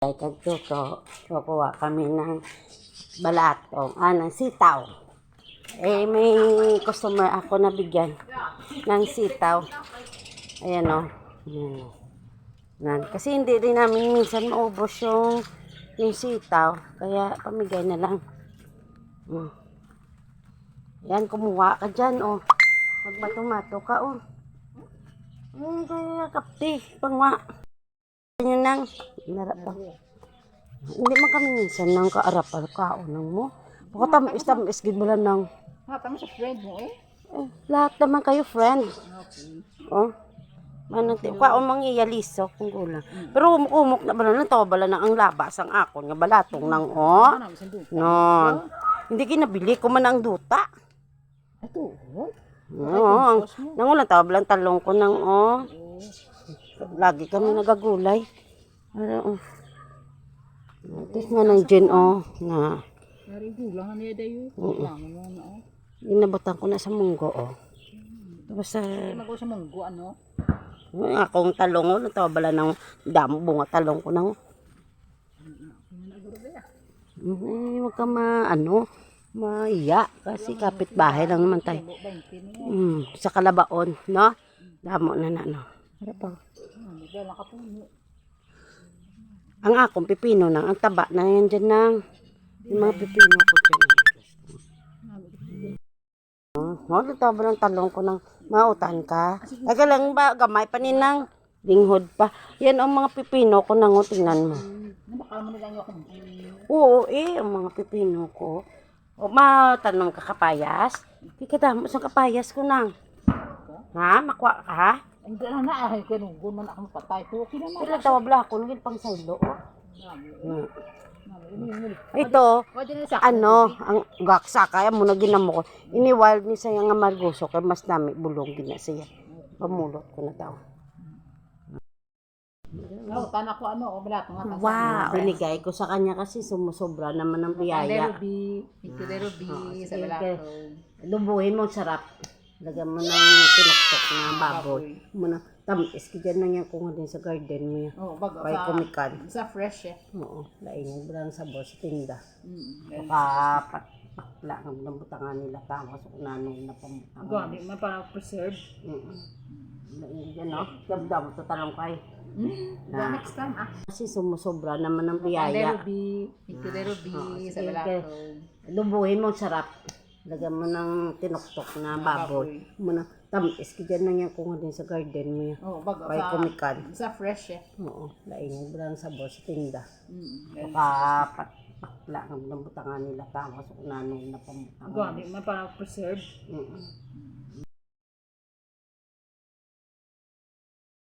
Ay kagtuto, kukuha kami ng balatong, ng sitaw. Eh, may customer ako na bigyan ng sitaw. Ayan o. Kasi hindi rin namin minsan maubos yung sitaw. Kaya pamigay na lang. Yan, kumuha ka dyan o. Magmatumato ka o. Kaya kapti, pangwa. Yan nang, narap pa. Hindi man kami minsan nang kaarap-arap kaunang mo. Baka tamis-tamis gid mo lang nang. Tamis sa friend mo eh. Lahat naman kayo friend. Okay. Oh. Manang kaon mang iyaliso kung gulang. Pero umuk na bala na to bala na ang labas ang akon nga balatong nang Non. Hindi kinabili ko man ang duta. Ito. Oo. Nangulan taw balang talong ko nang Lagi kami nagagulay. Tapos nga ng gin na. Dari gulang niya dayo. Inabutan ko na sa munggo Tapos Magawa sa munggo ano? akong talong natawabala ng damo bunga talong ko nang. Wag ka maiya kasi kapitbahay lang naman tayo. Sa Kalabaon, no? Damo na no. Harap pa. Ang akong pipino nang ang taba na yan dyan nang. Yung mga pipino ko dyan. Ito ba ng talong ko nang mautan ka? Aga lang ba, gamay pa ninang. Linghod pa. Yan ang mga pipino ko nang tingnan mo. Baka mo nila yung Oo, ang mga pipino ko. Matanong ka kapayas? Kikadamo sa kapayas ko nang. Ha? Makwa ka ha? hindi na kinugon man ako patay. Okay na Sila tawabla ako nung pang saylo. Ito, ang gaksa kaya mo na ginamo ko. Ini-wild ni saya nga marguso kay mas dami bulong gina siya. Pamulot ko na daw. Tanak ko balatong nga. Wow! Binigay ko sa kanya kasi sumusobra naman ng biyaya. Ruby, sa balatong. Lubuhin mo, sarap. Lagyan mo ng tinuktok na baboy. Muna, tamis ka dyan na yan kung din sa garden mo yan. Pay kumikan. Sa fresh eh. Oo, laing lang sa boss, tinda. Baka pakla ng butangan nila tama sa unanong na pamutangan. Gani, may parang preserve. Yan o, dabdam ito talong kay. Next time Kasi sumusobra naman ng biyaya. Ruby, sa balatong. Lubuhin mo, sarap. Lagyan mo ng tinuktok na baboy. Muna, tamis ka dyan na yan kung din sa garden mo yan. Pay kumikan. Sa fresh eh. Oo, laing lang sa boss, tinda. Baka pakla ng butangan nila tama sa unanong na pamutangan. Gani, may parang preserve.